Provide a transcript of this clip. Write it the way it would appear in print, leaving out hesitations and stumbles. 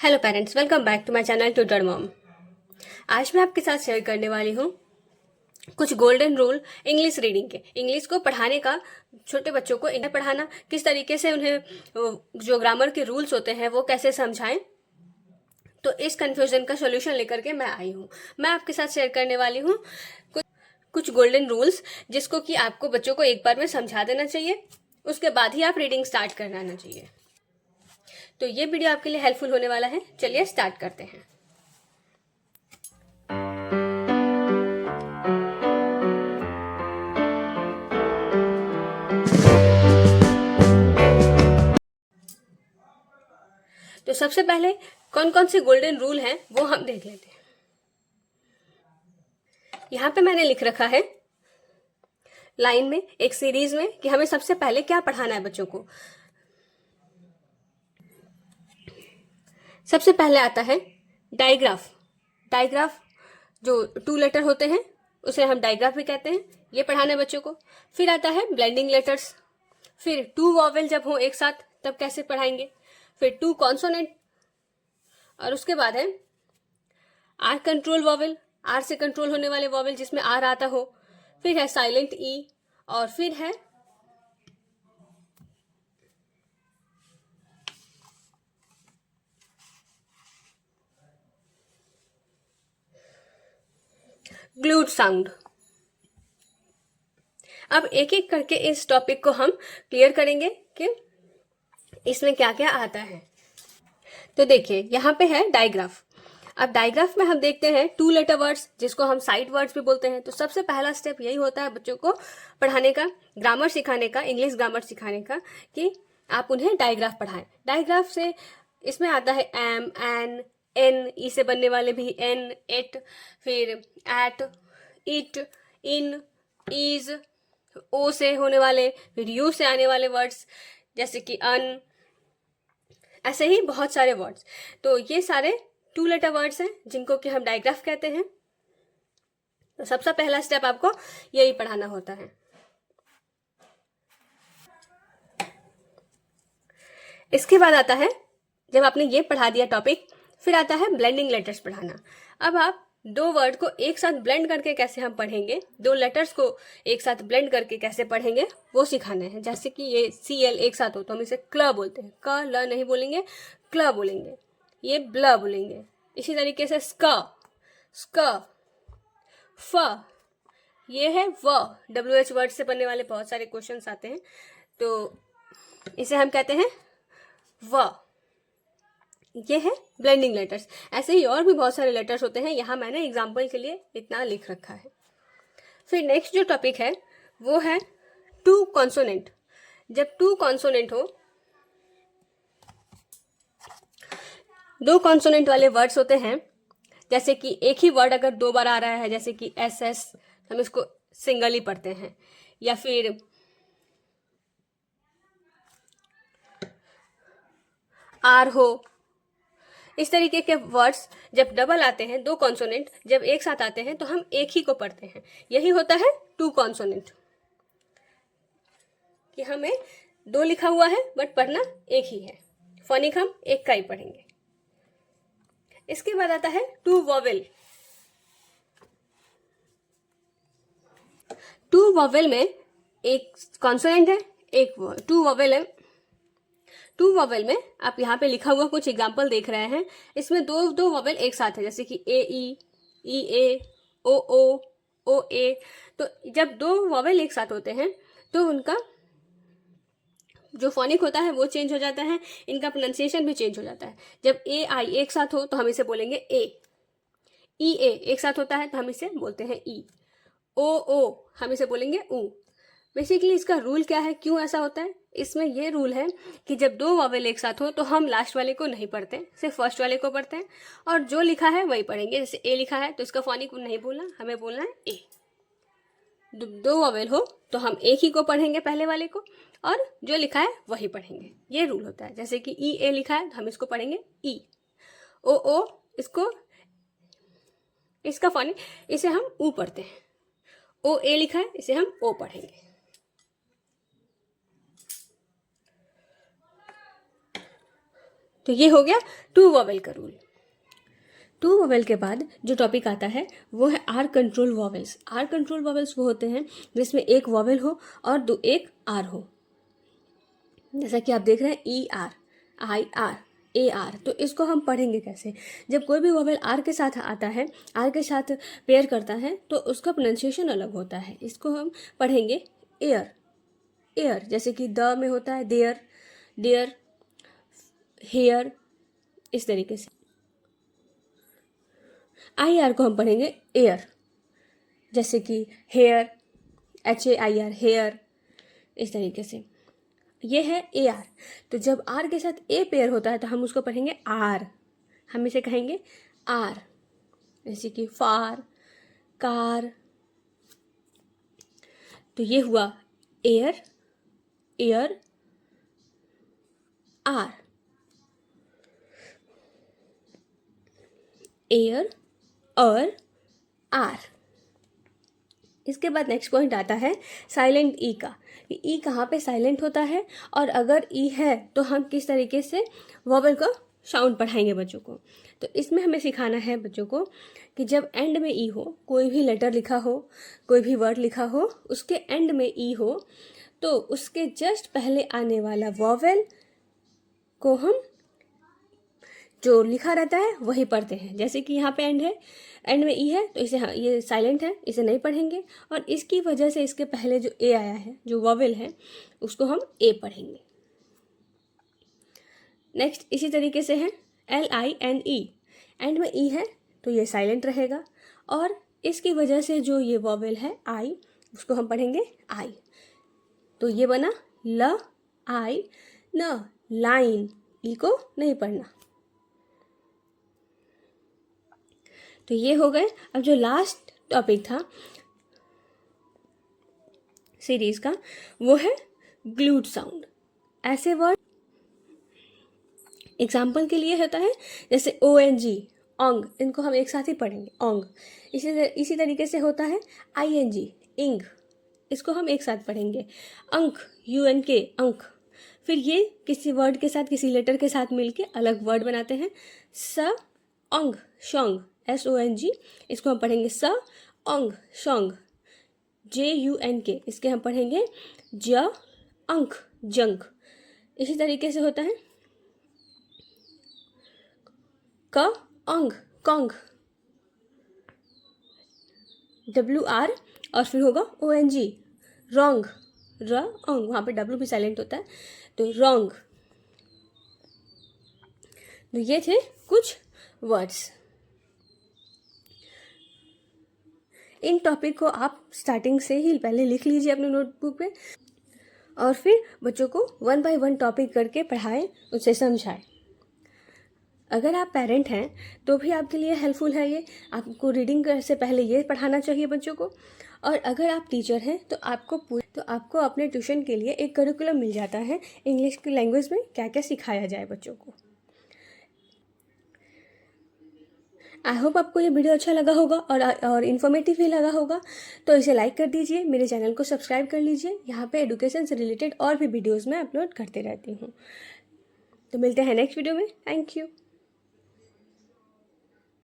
Hello parents, welcome back to my channel tutor mom. आज मैं आपके साथ शेयर करने वाली हूँ कुछ गोल्डन रूल इंग्लिश रीडिंग के। इंग्लिश को पढ़ाने का, छोटे बच्चों को इंग्लिश पढ़ाना, किस तरीके से उन्हें जो ग्रामर के रूल्स होते हैं वो कैसे समझाएं। तो इस कन्फ्यूजन का सोल्यूशन लेकर के मैं आई हूँ। मैं आपके साथ शेयर करने वाली हूँ कुछ गोल्डन रूल्स, जिसको कि आपको बच्चों को एक बार में समझा देना चाहिए, उसके बाद ही आप रीडिंग स्टार्ट करना चाहिए। तो ये वीडियो आपके लिए हेल्पफुल होने वाला है। चलिए स्टार्ट करते हैं। तो सबसे पहले कौन कौन से गोल्डन रूल हैं वो हम देख लेते हैं। यहां पे मैंने लिख रखा है लाइन में, एक सीरीज में, कि हमें सबसे पहले क्या पढ़ाना है बच्चों को। सबसे पहले आता है डायग्राफ। डायग्राफ जो 2 लेटर होते हैं उसे हम डायग्राफ भी कहते हैं, ये पढ़ाना है बच्चों को। फिर आता है ब्लेंडिंग लेटर्स। फिर 2 वॉवेल जब हो एक साथ तब कैसे पढ़ाएंगे। फिर 2 कॉन्सोनेंट, और उसके बाद है आर कंट्रोल वॉवेल, आर से कंट्रोल होने वाले वॉवेल जिसमें आर आता हो। फिर है साइलेंट ई, और फिर है ग्लूड साउंड। अब एक एक करके इस टॉपिक को हम क्लियर करेंगे कि इसमें क्या क्या आता है। तो देखिए यहाँ पे है डायग्राफ। अब डायग्राफ में हम देखते हैं 2 लेटर वर्ड्स, जिसको हम साइड वर्ड्स भी बोलते हैं। तो सबसे पहला स्टेप यही होता है बच्चों को पढ़ाने का, ग्रामर सिखाने का, इंग्लिश ग्रामर सिखाने का, कि आप उन्हें डायग्राफ पढ़ाएं। डायग्राफ से इसमें आता है एम, एन, एन, ई से बनने वाले भी एन, एट, फिर एट, इट, इन, इज, ओ से होने वाले, फिर यू से आने वाले वर्ड्स जैसे कि अन, ऐसे ही बहुत सारे वर्ड्स। तो ये सारे 2 लेटर वर्ड्स हैं जिनको कि हम डायग्राफ कहते हैं। तो सबसे पहला स्टेप आपको यही पढ़ाना होता है। इसके बाद आता है, जब आपने ये पढ़ा दिया टॉपिक, फिर आता है ब्लेंडिंग लेटर्स पढ़ाना। अब आप 2 वर्ड को एक साथ ब्लेंड करके कैसे हम पढ़ेंगे, 2 लेटर्स को एक साथ ब्लेंड करके कैसे पढ़ेंगे वो सिखाने हैं। जैसे कि ये CL एक साथ हो तो हम इसे क्ल बोलते हैं, क ल नहीं बोलेंगे, क्ल बोलेंगे। ये ब्ल बोलेंगे। इसी तरीके से स्क, स्क, फ, ये है व। WH वर्ड से बनने वाले बहुत सारे क्वेश्चंस आते हैं, तो इसे हम कहते हैं व। ये है ब्लेंडिंग लेटर्स। ऐसे ही और भी बहुत सारे लेटर्स होते हैं, यहाँ मैंने एग्जाम्पल के लिए इतना लिख रखा है। फिर नेक्स्ट जो टॉपिक है वो है 2 कॉन्सोनेंट। जब 2 कॉन्सोनेंट हो, 2 कॉन्सोनेंट वाले वर्ड्स होते हैं, जैसे कि एक ही वर्ड अगर 2 बार आ रहा है, जैसे कि SS, हम इसको सिंगल ही पढ़ते हैं। या फिर आर हो, इस तरीके के वर्ड्स जब डबल आते हैं, 2 कॉन्सोनेंट जब एक साथ आते हैं तो हम एक ही को पढ़ते हैं। यही होता है 2 कॉन्सोनेंट, कि हमें 2 लिखा हुआ है बट पढ़ना एक ही है। फोनिक हम एक का ही पढ़ेंगे। इसके बाद आता है 2 वॉवेल। 2 वॉवेल में एक कॉन्सोनेंट है, एक 2 वॉवेल है। 2 वॉवेल में आप यहाँ पे लिखा हुआ कुछ एग्जाम्पल देख रहे हैं, इसमें दो वॉवेल एक साथ है, जैसे कि AE, EA, OO, OA। तो जब 2 वॉवेल एक साथ होते हैं तो उनका जो फोनिक होता है वो चेंज हो जाता है, इनका प्रोनाउंसिएशन भी चेंज हो जाता है। जब AI एक साथ हो तो हम इसे बोलेंगे A, EA एक साथ होता है तो हम इसे बोलते हैं E, OO हम इसे बोलेंगे ऊ। बेसिकली इसका रूल क्या है, क्यों ऐसा होता है, इसमें ये रूल है कि जब 2 वॉवेल एक साथ हो तो हम लास्ट वाले को नहीं पढ़ते, सिर्फ फर्स्ट वाले को पढ़ते हैं, और जो लिखा है वही पढ़ेंगे। जैसे A लिखा है तो इसका फोनिक नहीं बोलना, हमें बोलना है ए। 2 वॉवेल हो तो हम एक ही को पढ़ेंगे, पहले वाले को, और जो लिखा है वही पढ़ेंगे। ये रूल होता है। जैसे कि EA लिखा है तो हम इसको पढ़ेंगे ई। OO, इसको, इसका फोनिक, इसे हम ऊ पढ़ते हैं। OA लिखा है, इसे हम ओ पढ़ेंगे। तो ये हो गया टू वॉवेल का रूल। टू वॉवेल के बाद जो टॉपिक आता है वो है R control vowels. R control vowels वो होते हैं जिसमें एक वॉवेल हो और एक आर हो। जैसा कि आप देख रहे हैं E R, I R, A R. तो इसको हम पढ़ेंगे कैसे? जब कोई भी वॉवेल आर के साथ आता है, आर के साथ पेयर करता है, तो उसका प्रोनाउंसिएशन अलग होता है। इसको हम पढ़ेंगे एयर, एयर। जैसे कि द में होता है देयर, डेयर, हेयर, इस तरीके से। आई आर को हम पढ़ेंगे एयर, जैसे कि हेयर, HAIR, हेयर, इस तरीके से। ये है ए आर। तो जब आर के साथ ए पेयर होता है तो हम उसको पढ़ेंगे आर, हम इसे कहेंगे आर। जैसे कि फार, कार। तो ये हुआ एयर, एयर, आर, एयर और आर। इसके बाद नेक्स्ट पॉइंट आता है साइलेंट ई का। ई कहाँ पे साइलेंट होता है और अगर ई है तो हम किस तरीके से वॉवेल का साउंड पढ़ाएंगे बच्चों को। तो इसमें हमें सिखाना है बच्चों को कि जब एंड में ई हो, कोई भी लेटर लिखा हो, कोई भी वर्ड लिखा हो, उसके एंड में ई हो, तो उसके जस्ट पहले आने वाला वॉवेल को हम जो लिखा रहता है वही पढ़ते हैं। जैसे कि यहाँ पे एंड है, एंड में ई है, तो इसे ये साइलेंट है, इसे नहीं पढ़ेंगे। और इसकी वजह से इसके पहले जो ए आया है, जो वॉवेल है, उसको हम ए पढ़ेंगे। नेक्स्ट इसी तरीके से है LINE। एंड में ई है तो ये साइलेंट रहेगा, और इसकी वजह से जो ये वॉवेल है आई, उसको हम पढ़ेंगे आई। तो ये बना ल आई न, लाइन। ई को नहीं पढ़ना। तो ये हो गए। अब जो लास्ट टॉपिक था सीरीज का वो है ग्लूड साउंड। ऐसे वर्ड एग्जाम्पल के लिए होता है जैसे ONG, ओंग, इनको हम एक साथ ही पढ़ेंगे ओंग। इसी तरीके से होता है ING, इंग, इसको हम एक साथ पढ़ेंगे। अंक, UNK, अंक। फिर ये किसी वर्ड के साथ, किसी लेटर के साथ मिलके अलग वर्ड बनाते हैं। स ओंग, शोंग, SONG, इसको हम पढ़ेंगे स ओंग, शोंग। JUNK, इसके हम पढ़ेंगे ज अंक, जंक। इसी तरीके से होता है क ओंग, कोंग, WR, और फिर होगा ONG, रोंग, र ओंग। वहाँ पे W भी साइलेंट होता है, तो रोंग। तो ये थे कुछ वर्ड्स। इन टॉपिक को आप स्टार्टिंग से ही पहले लिख लीजिए अपने नोटबुक पे, और फिर बच्चों को 1 बाय 1 टॉपिक करके पढ़ाएं, उसे समझाएं। अगर आप पेरेंट हैं तो भी आपके लिए हेल्पफुल है ये। आपको रीडिंग से पहले ये पढ़ाना चाहिए बच्चों को। और अगर आप टीचर हैं तो आपको अपने ट्यूशन के लिए एक करिकुलम मिल जाता है इंग्लिश की लैंग्वेज में क्या क्या सिखाया जाए बच्चों को। आई होप आपको ये वीडियो अच्छा लगा होगा और इन्फॉर्मेटिव भी लगा होगा। तो इसे लाइक कर दीजिए, मेरे चैनल को सब्सक्राइब कर लीजिए। यहाँ पे एजुकेशन से रिलेटेड और भी वीडियोज़ मैं अपलोड करते रहती हूँ। तो मिलते हैं नेक्स्ट वीडियो में। Thank you.